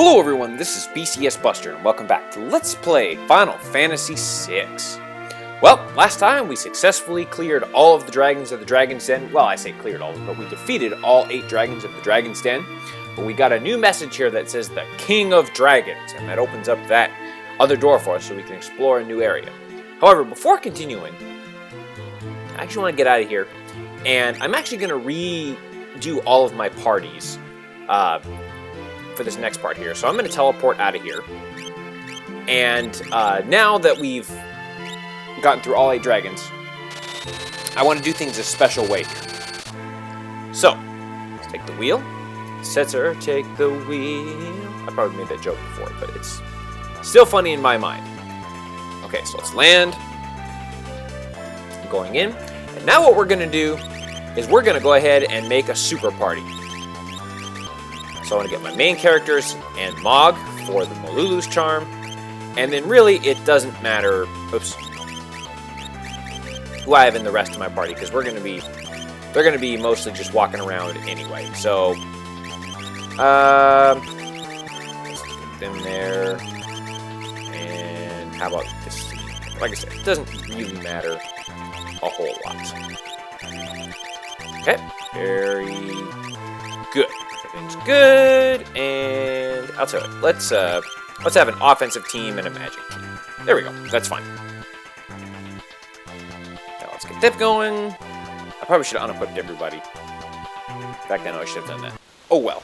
Hello everyone, this is BCS Buster, and welcome back to Let's Play Final Fantasy VI. Well, last time we successfully cleared all of the dragons of the Dragon's Den. Well, I say cleared all of them, but we defeated all 8 dragons of the Dragon's Den. But we got a new message here that says the King of Dragons, and that opens up that other door for us so we can explore a new area. However, before continuing, I actually want to get out of here, and I'm actually going to redo all of my parties for this next part here. So I'm going to teleport out of here. And now that we've gotten through all 8 dragons, I want to do things a special way here. So, let's take the wheel. Setzer, take the wheel. I probably made that joke before, but it's still funny in my mind. Okay, so let's land. I'm going in. And now what we're going to do is we're going to go ahead and make a super party. So I want to get my main characters and Mog for the Malulu's charm. And then really, it doesn't matter who I have in the rest of my party, because they're going to be mostly just walking around anyway. So, let's keep them there. And how about this? Like I said, it doesn't really matter a whole lot. Okay, very good. Everything's good, and I'll tell you, let's have an offensive team and a magic team. There we go. That's fine. Now let's get that going. I probably should have unequipped everybody. In fact, I know I should have done that. Oh well.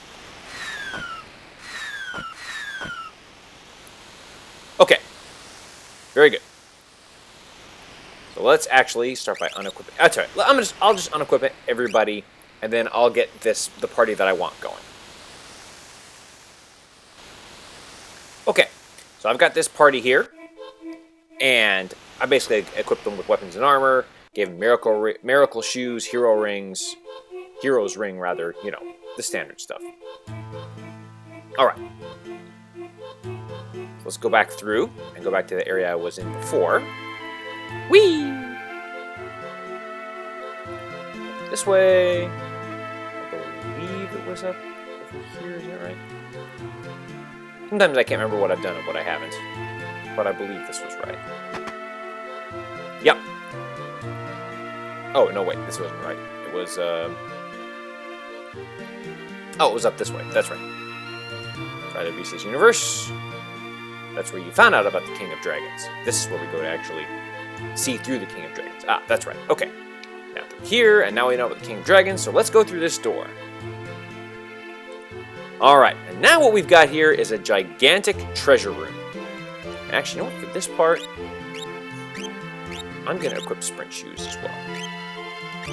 Okay. Very good. So let's actually start by unequipping. That's all right. I'll just unequip everybody, and then I'll get the party that I want going. Okay, so I've got this party here, and I basically equipped them with weapons and armor, gave them miracle shoes, hero's ring rather, you know, the standard stuff. All right, let's go back through and go back to the area I was in before. Whee! This way. I believe it was up over here, is that right? Sometimes I can't remember what I've done and what I haven't, but I believe this was right. Yep. Oh, no, wait, this wasn't right. It was, oh, it was up this way. That's right. Try to BCS Universe. That's where you found out about the King of Dragons. This is where we go to actually see through the King of Dragons. Ah, that's right. Okay. Now through here, and now we know about the King of Dragons, so let's go through this door. Alright, and now what we've got here is a gigantic treasure room. Actually, you know what? For this part, I'm going to equip sprint shoes as well. I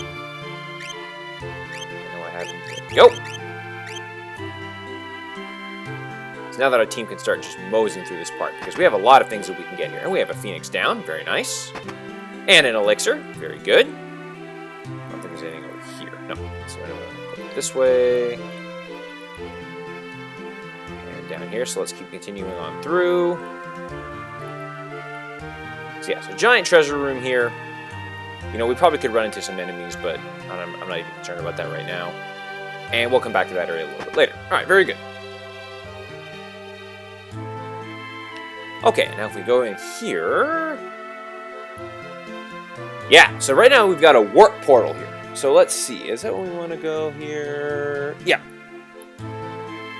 know I haven't. There we go. So now that our team can start just moseying through this part, because we have a lot of things that we can get here. And we have a Phoenix down, very nice. And an elixir, very good. I don't think there's anything over here. No. So I'm going to go this way. Down here, so let's keep continuing on through. So yeah, so giant treasure room here. You know, we probably could run into some enemies, but I'm not even concerned about that right now. And we'll come back to that area a little bit later. Alright, very good. Okay, now if we go in here... Yeah, so right now we've got a warp portal here. So let's see, is that where we want to go here? Yeah.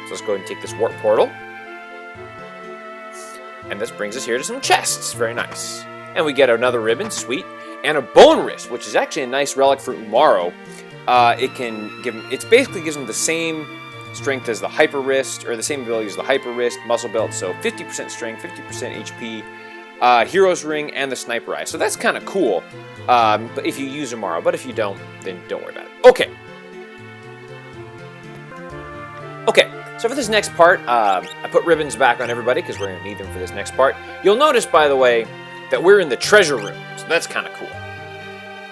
So let's go ahead and take this warp portal. And this brings us here to some chests. Very nice. And we get another ribbon, sweet. And a bone wrist, which is actually a nice relic for Umaro. It basically gives him the same strength as the hyper wrist, or the same ability as the hyper wrist, muscle belt. So 50% strength, 50% HP, hero's ring, and the sniper eye. So that's kind of cool. But if you use Umaro, but if you don't, then don't worry about it. Okay. Okay. So for this next part, I put ribbons back on everybody because we're going to need them for this next part. You'll notice, by the way, that we're in the treasure room, so that's kind of cool.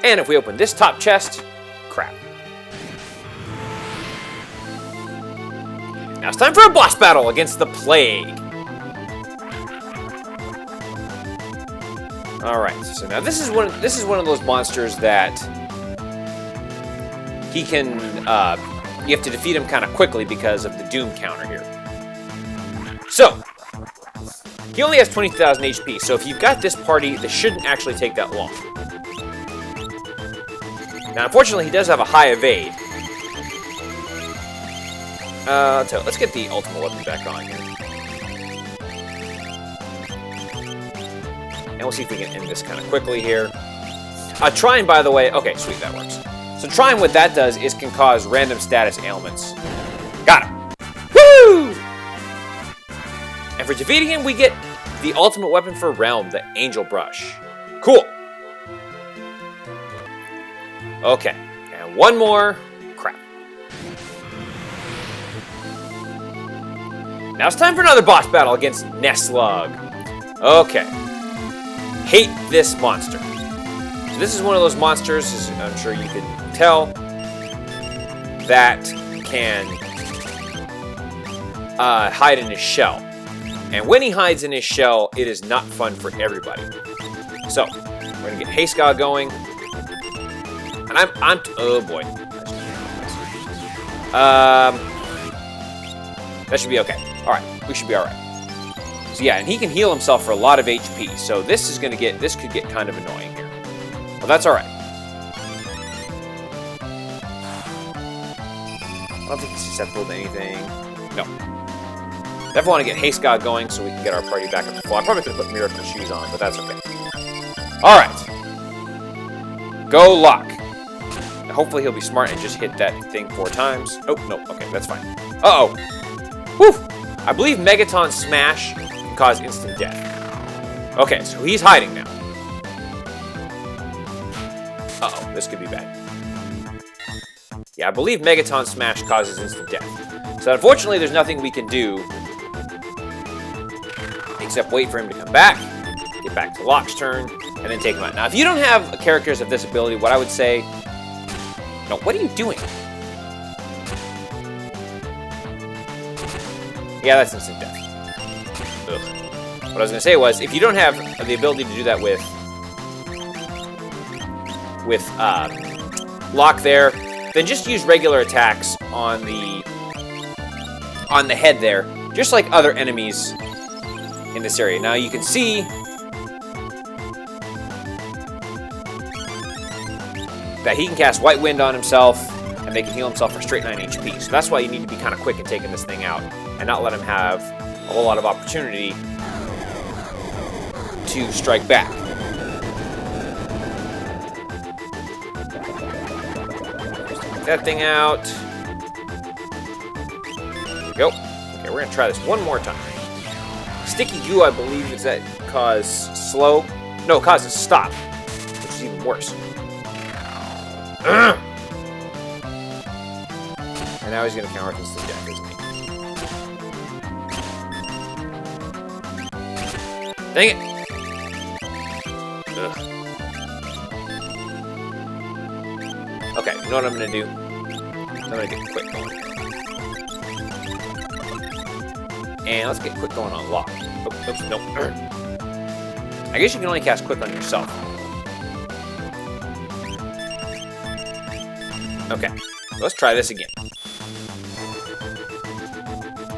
And if we open this top chest, crap. Now it's time for a boss battle against the Plague. All right, so now this is one of those monsters that he can. You have to defeat him kind of quickly because of the Doom counter here. So, he only has 20,000 HP, so if you've got this party, this shouldn't actually take that long. Now, unfortunately, he does have a high evade. So let's get the ultimate weapon back on here. And we'll see if we can end this kind of quickly here. Trying, by the way... Okay, sweet, that works. So trying, what that does is can cause random status ailments. Got him! Woo! And for defeating him, we get the ultimate weapon for Realm, the Angel Brush. Cool! Okay, and one more. Crap. Now it's time for another boss battle against Nestlug. Okay. Hate this monster. So this is one of those monsters, as I'm sure you can tell, that can hide in his shell. And when he hides in his shell, it is not fun for everybody. So, we're going to get Haystog going. And I'm oh boy. That should be okay. Alright, we should be alright. So yeah, and he can heal himself for a lot of HP, so this could get kind of annoying here. Well, that's alright. I don't think he's susceptible to anything. No. Definitely want to get Haystog going so we can get our party back up to full. I probably could have put Miracle Shoes on, but that's okay. Alright. Go Lock. Hopefully he'll be smart and just hit that thing 4 times. Oh, no. Okay, that's fine. Uh-oh. Whew. I believe Megaton Smash can cause instant death. Okay, so he's hiding now. Uh-oh, this could be bad. Yeah, I believe Megaton Smash causes instant death. So unfortunately, there's nothing we can do except wait for him to come back, get back to Locke's turn, and then take him out. Now, if you don't have characters of this ability, what I would say... No, what are you doing? Yeah, that's instant death. Ugh. What I was going to say was, if you don't have the ability to do that with Locke there, then just use regular attacks on the head there, just like other enemies in this area. Now you can see that he can cast White Wind on himself and make him heal himself for straight 9 HP. So that's why you need to be kind of quick in taking this thing out and not let him have a whole lot of opportunity to strike back. Take that thing out. There we go. Okay, we're going to try this one more time. Sticky Goo, I believe, does that cause slow? No, it causes stop, which is even worse. And now he's going to counter with instant death, isn't he? Dang it! Ugh. Okay, you know what I'm going to do? I'm going to get quick going. And let's get quick going on Locke. Oh, oops, nope. I guess you can only cast quick on yourself. Okay, let's try this again.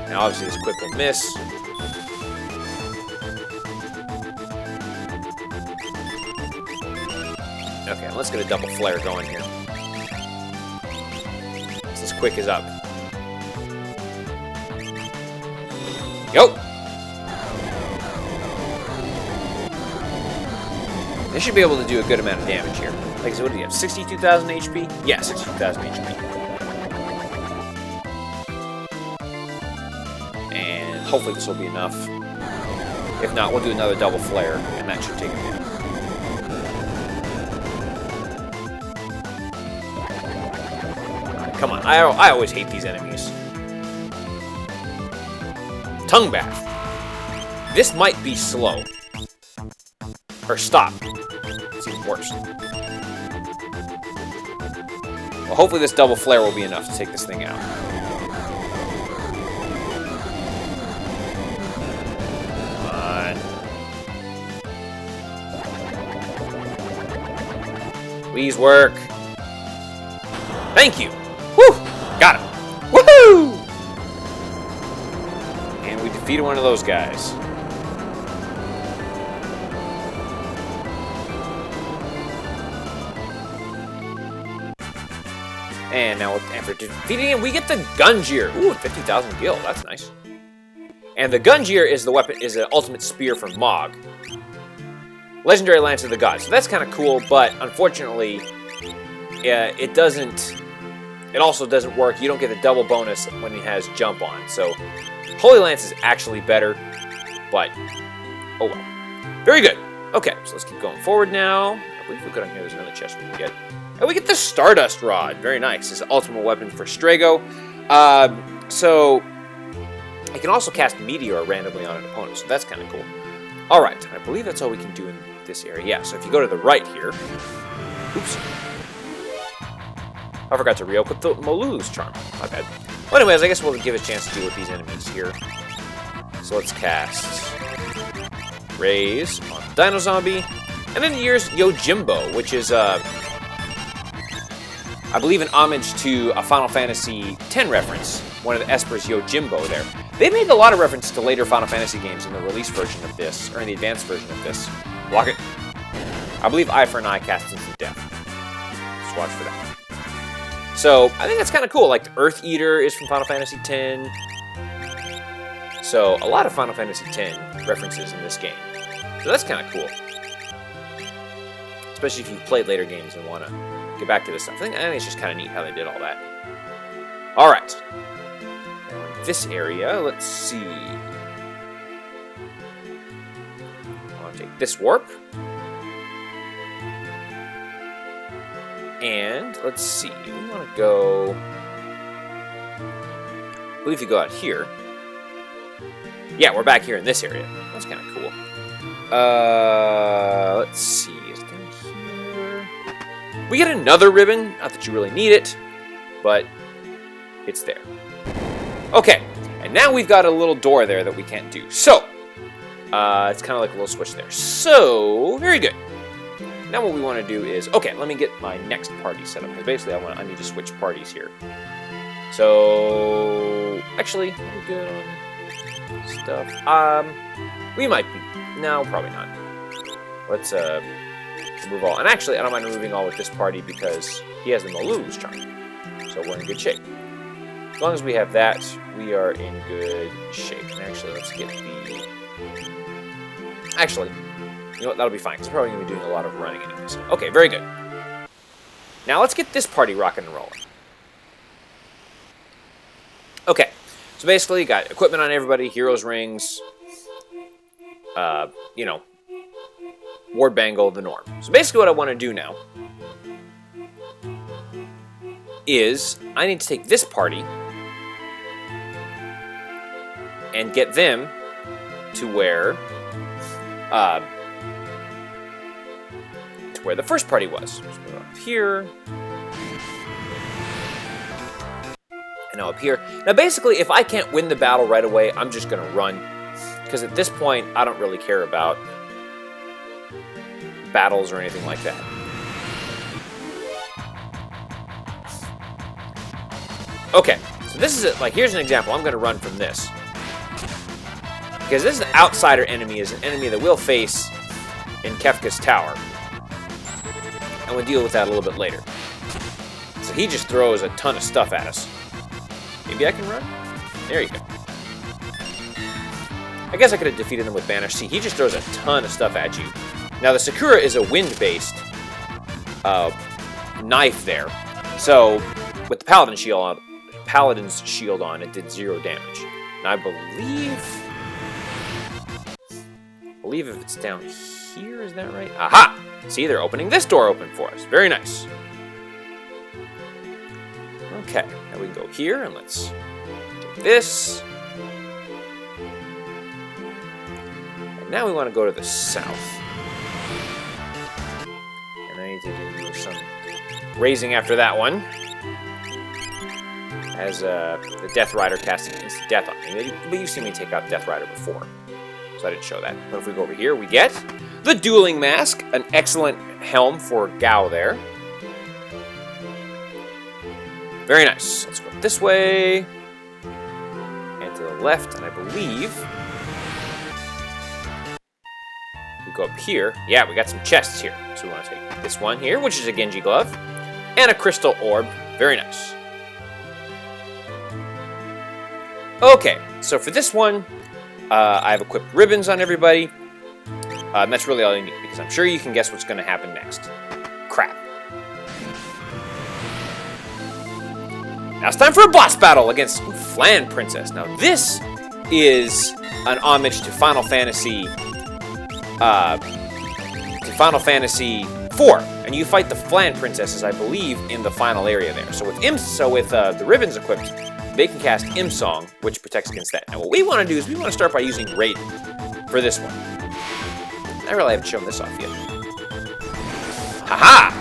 Now, obviously, this quick will miss. Okay, let's get a double flare going here. This quick is up. Yo! They should be able to do a good amount of damage here. Like I said, what do you have? 62,000 HP? Yeah, 62,000 HP. And hopefully this will be enough. If not, we'll do another double flare, and that should take him down. Come on, I always hate these enemies. Tongue Bath. This might be slow. Or stop. It's even worse. Well, hopefully this double flare will be enough to take this thing out. Come on. Please work. Thank you. Woo! Got him. Woohoo! And we defeated one of those guys. And now, after defeating him, we get the Gungear. Ooh, 50,000 gil. That's nice. And the Gungear is the weapon, is an ultimate spear from Mog. Legendary Lance of the Gods. So that's kind of cool, but unfortunately, it doesn't. It also doesn't work. You don't get the double bonus when he has jump on. So Holy Lance is actually better, but oh well. Very good. Okay, so let's keep going forward now. I believe we've got on here. There's another chest we can get. And we get the Stardust Rod. Very nice. It's an ultimate weapon for Strago. So it can also cast Meteor randomly on an opponent, so that's kind of cool. All right, I believe that's all we can do in this area. Yeah, so if you go to the right here... Oops. I forgot to re-equip the Molulu's Charm. My bad. Well, anyways, I guess we'll give it a chance to deal with these enemies here. So let's cast Raise on Dino Zombie. And then here's Yojimbo, which is, I believe, an homage to a Final Fantasy X reference. One of the Esper's Yojimbo there. They made a lot of reference to later Final Fantasy games in the release version of this, or in the advanced version of this. Block it. I believe Eye for an Eye casts Instant Death. Just watch for that. So, I think that's kind of cool. Like, the Earth Eater is from Final Fantasy X. So, a lot of Final Fantasy X references in this game. So that's kind of cool. Especially if you've played later games and want to get back to this stuff. I think it's just kind of neat how they did all that. Alright. Now in this area, let's see. I want to take this warp. And let's see. We want to go... I believe if you go out here. Yeah, we're back here in this area. That's kind of cool. Let's see. Is it down here? We get another ribbon. Not that you really need it, but it's there. Okay, and now we've got a little door there that we can't do. So, it's kind of like a little switch there. So, very good. Now what we want to do is, okay, let me get my next party set up, because basically I need to switch parties here. So, actually, are we good on stuff? We might be. No, probably not. Let's remove all. And actually, I don't mind removing all with this party because he has the Molulu's Charm. So we're in good shape. As long as we have that, we are in good shape. And actually, let's get the... Actually, you know what? That'll be fine, because we're probably going to be doing a lot of running anyways. Okay, very good. Now let's get this party rocking and rolling. Okay, so basically, you got equipment on everybody, heroes rings, you know, ward bangle, the norm. So basically what I want to do now is I need to take this party and get them to where the first party was. So go up here. And now up here. Now basically, if I can't win the battle right away, I'm just going to run. Because at this point, I don't really care about battles or anything like that. Okay, so this is it. Like, here's an example. I'm going to run from this. Because this outsider enemy is an enemy that we'll face in Kefka's Tower. And we'll deal with that a little bit later. So he just throws a ton of stuff at us. Maybe I can run? There you go. I guess I could have defeated him with Banish. See, he just throws a ton of stuff at you. Now, the Sakura is a wind-based knife there. So, with the Paladin's shield on, it did 0 damage. And I believe if it's down here, is that right? Aha! See, they're opening this door open for us. Very nice. Okay, now we can go here, and let's do this. Now we want to go to the south. And I need to do some raising after that one. As the Death Rider casting instant death on me. But you've seen me take out Death Rider before. So I didn't show that. But if we go over here, we get the Dueling Mask. An excellent helm for Gao there. Very nice. Let's go this way. And to the the left, and I believe we go up here. Yeah, we got some chests here. So we want to take this one here, which is a Genji glove, and a crystal orb. Very nice. Okay, so for this one, I've equipped ribbons on everybody. And that's really all you need, because I'm sure you can guess what's going to happen next. Crap. Now it's time for a boss battle against Flan Princess. Now this is an homage to Final Fantasy IV, and you fight the Flan Princesses, I believe, in the final area there. So with the ribbons equipped, they can cast Song, which protects against that. Now what we want to do is we want to start by using Raiden for this one. I really haven't shown this off yet. Haha!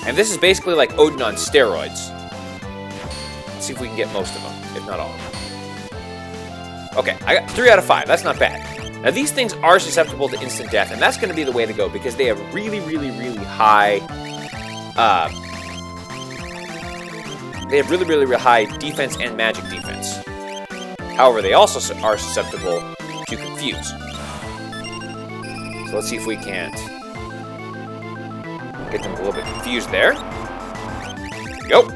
And this is basically like Odin on steroids. Let's see if we can get most of them, if not all of them. Okay, I got 3 out of 5. That's not bad. Now these things are susceptible to instant death, and that's going to be the way to go because they have really, really, really high. They have really, really, really high defense and magic defense. However, they also are susceptible to confuse. So let's see if we can't get them a little bit confused there. There we go.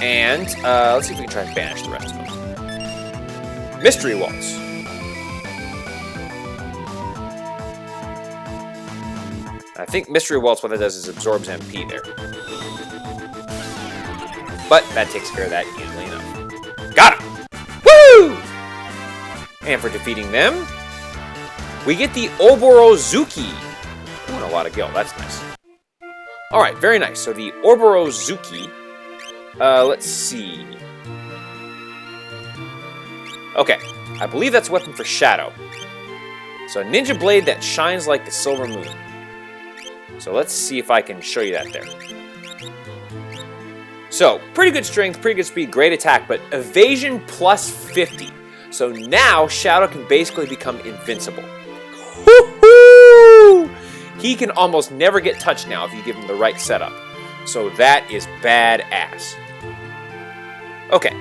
And let's see if we can try and banish the rest of them. Mystery Waltz. I think Mystery Waltz, what it does is absorbs MP there. But that takes care of that easily enough. Got him! Woo! And for defeating them, we get the Oborozuki. Ooh, and a lot of gil. That's nice. Alright, very nice. So the Oborozuki. Let's see. Okay, I believe that's a weapon for Shadow. So a ninja blade that shines like the silver moon. So let's see if I can show you that there. So, pretty good strength, pretty good speed, great attack, but evasion plus 50. So now Shadow can basically become invincible. Woohoo! He can almost never get touched now if you give him the right setup. So that is badass. Okay.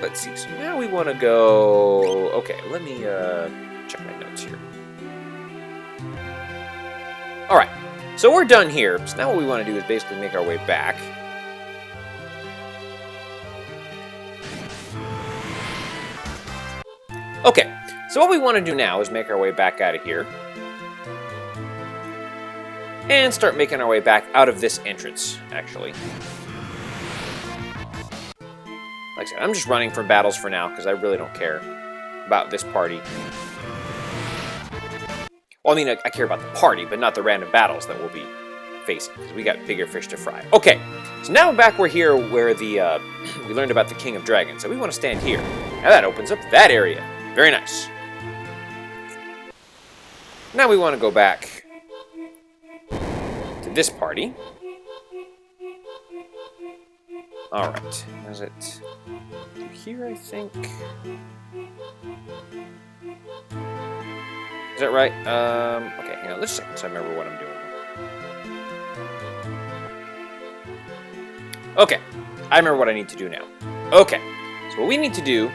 Let's see. So now we want to go... Okay, let me check my notes here. Alright. So we're done here. So now what we want to do is basically make our way back. Okay. So what we want to do now is make our way back out of here. And start making our way back out of this entrance, actually. Like I said, I'm just running from battles for now, because I really don't care about this party. Well, I mean, I care about the party, but not the random battles that we'll be facing, because we got bigger fish to fry. Okay, so now we're here where the we learned about the King of Dragons, so we want to stand here. Now that opens up that area. Very nice. Now we want to go back to this party. Alright, is it here, I think? Is that right? Okay, hang on, let's check so I remember what I'm doing. Okay, I remember what I need to do now. Okay, so what we need to do...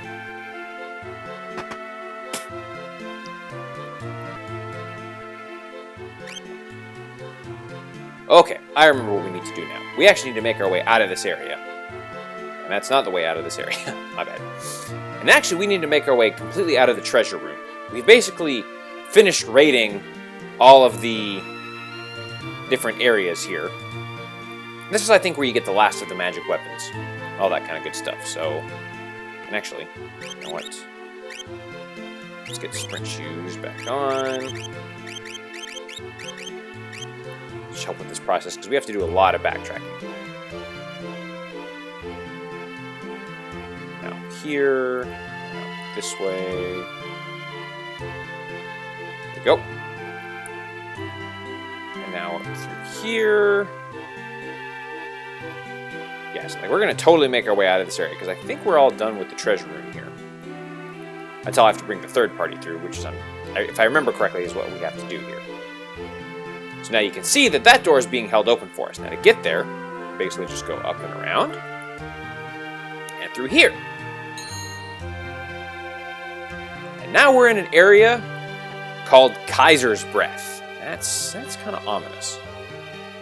Okay, I remember what we need to do now. We actually need to make our way out of this area. And that's not the way out of this area. My bad. And actually, we need to make our way completely out of the treasure room. We've basically finished raiding all of the different areas here. This is, I think, where you get the last of the magic weapons. All that kind of good stuff. So, and actually, you know what? Let's get sprint shoes back on. Just help with this process, because we have to do a lot of backtracking. Now here, now this way. There we go. And now up through here. Yes, like we're going to totally make our way out of this area, because I think we're all done with the treasure room here. Until I have to bring the third party through, which is, if I remember correctly, is what we have to do here. So now you can see that that door is being held open for us. Now to get there, basically just go up and around. And through here. And now we're in an area called Kaiser's Breath. That's kind of ominous.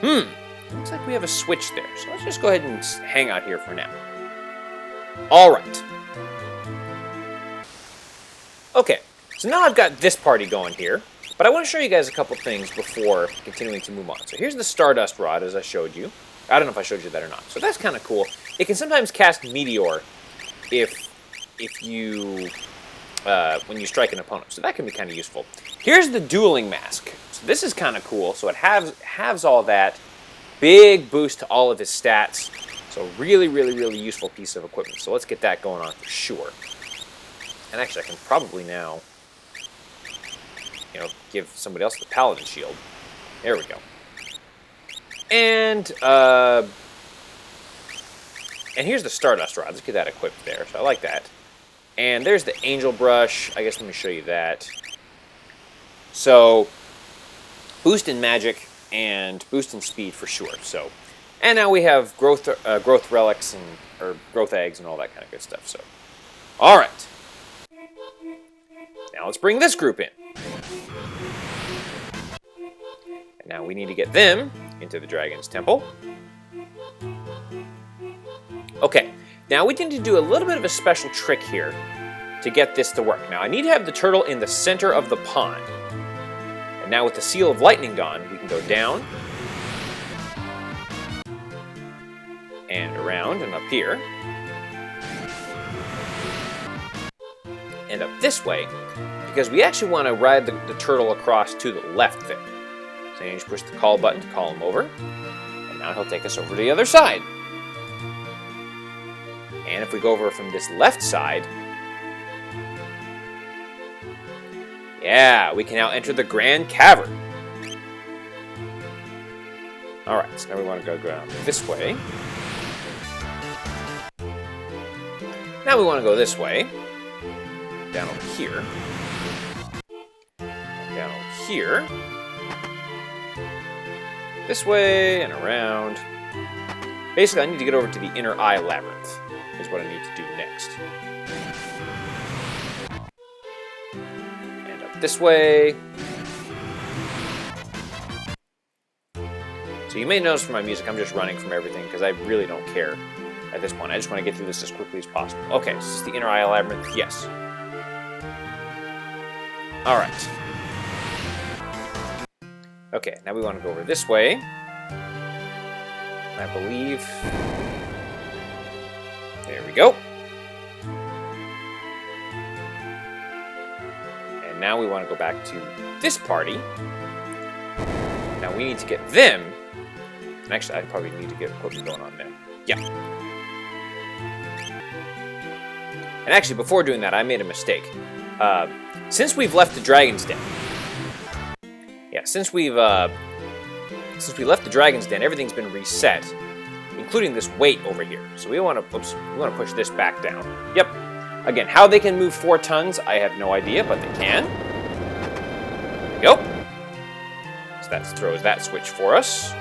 Looks like we have a switch there. So let's just go ahead and hang out here for now. Alright. Okay, so now I've got this party going here. But I want to show you guys a couple things before continuing to move on. So here's the Stardust Rod, as I showed you. I don't know if I showed you that or not. So that's kind of cool. It can sometimes cast Meteor if you when you strike an opponent. So that can be kind of useful. Here's the Dueling Mask. So this is kind of cool. So it halves all that. Big boost to all of his stats. So really, really, really useful piece of equipment. So let's get that going on for sure. And actually, I can probably now, give somebody else the Paladin Shield. There we go. And here's the Stardust Rod. Let's get that equipped there. So I like that. And there's the Angel Brush. I guess let me show you that. So, boost in magic and boost in speed for sure. So, and now we have growth relics or growth eggs and all that kind of good stuff. So, all right. Now let's bring this group in. And now we need to get them into the Dragon's Temple. Okay, now we need to do a little bit of a special trick here to get this to work. Now I need to have the turtle in the center of the pond. And now with the Seal of Lightning gone, we can go down and around and up here. And up this way, because we actually want to ride the turtle across to the left there. So you just push the call button to call him over. And now he'll take us over to the other side. And if we go over from this left side, yeah, we can now enter the Grand Cavern. Alright, so now we want to go down this way. Now we want to go this way. Down over here. Down over here. This way and around. Basically, I need to get over to the Inner Eye Labyrinth, is what I need to do next. And up this way. So you may notice from my music, I'm just running from everything, because I really don't care at this point. I just want to get through this as quickly as possible. Okay, so this is the Inner Eye Labyrinth, yes. Alright. Okay, now we want to go over this way. I believe... There we go. And now we want to go back to this party. Now we need to get them. And actually, I probably need to get equipment going on there. Yeah. And actually, before doing that, I made a mistake. Since we've left the Dragon's Den, since we left the Dragon's Den, everything's been reset, including this weight over here. So we want to push this back down. Yep. Again, how they can move 4 tons, I have no idea, but they can. There we go. So that throws that switch for us.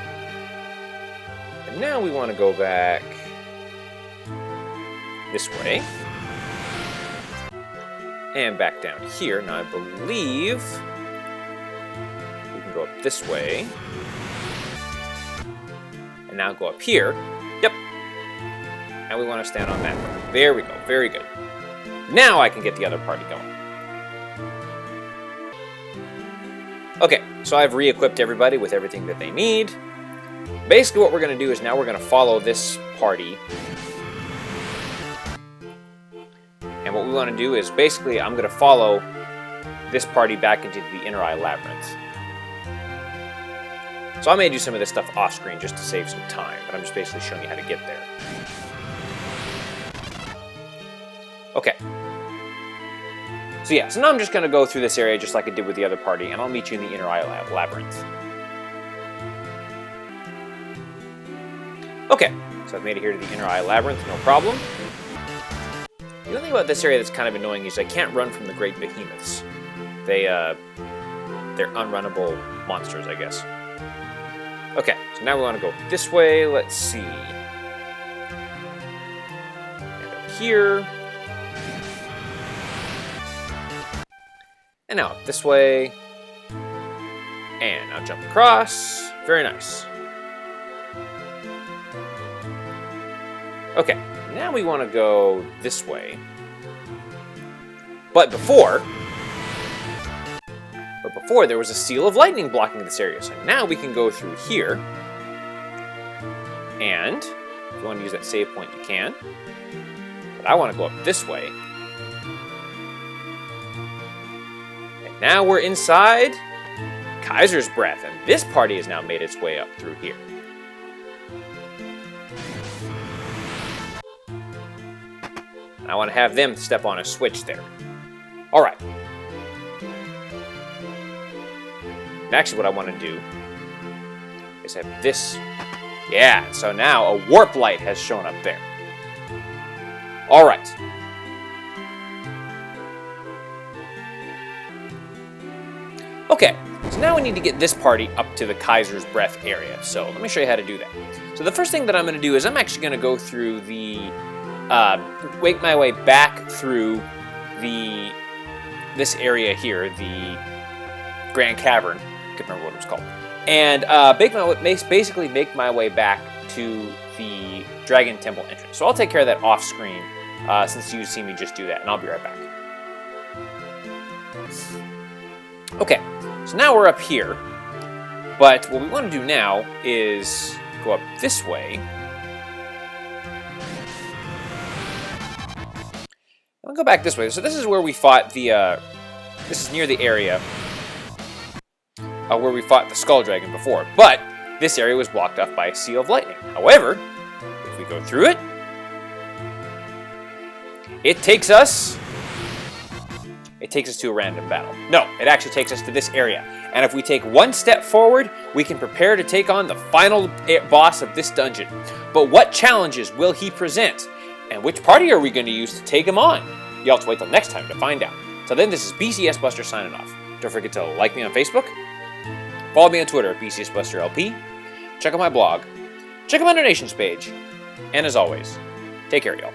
And now we want to go back this way. And back down here. Now I believe we can go up this way. And now go up here. Yep. And we want to stand on that one. There we go. Very good. Now I can get the other party going. Okay, so I've re-equipped everybody with everything that they need. Basically what we're going to do is now we're going to follow this party. And what we want to do is basically I'm going to follow this party back into the Inner Eye Labyrinth. So I may do some of this stuff off screen just to save some time, but I'm just basically showing you how to get there. Okay. So yeah, so now I'm just going to go through this area just like I did with the other party, and I'll meet you in the Inner Eye Labyrinth. Okay, so I've made it here to the Inner Eye Labyrinth, no problem. The only thing about this area that's kind of annoying is I can't run from the great behemoths. They're unrunnable monsters, I guess. Okay, so So now we want to go this way. Let's see. And up here. And now up this way. And now jump across. Very nice. Okay, now we want to go this way. But before there was a seal of lightning blocking this area. So now we can go through here. And if you want to use that save point, you can. But I want to go up this way. And now we're inside Kaiser's Breath. And this party has now made its way up through here. And I want to have them step on a switch there. Alright. Actually, what I want to do is have this. Yeah, so now a warp light has shown up there. Alright. Okay, so now we need to get this party up to the Kaiser's Breath area. So let me show you how to do that. So the first thing that I'm going to do is I'm actually going to go through the... make my way back through this area here, the Grand Cavern. I can't remember what it was called. And basically make my way back to the Dragon Temple entrance. So I'll take care of that off screen since you see me just do that, and I'll be right back. Okay, so now we're up here. But what we want to do now is go up this way. I'll go back this way. So this is where we fought the, this is near the area where we fought the Skull Dragon before. But this area was blocked off by a Seal of Lightning. However, if we go through it, it takes us to a random battle. No, it actually takes us to this area. And if we take one step forward, we can prepare to take on the final boss of this dungeon. But what challenges will he present? And which party are we going to use to take him on? You'll have to wait till next time to find out. So then, this is BCS Buster signing off. Don't forget to like me on Facebook, follow me on Twitter at BCSBusterLP, check out my blog, check out my donations page, and as always, take care, y'all.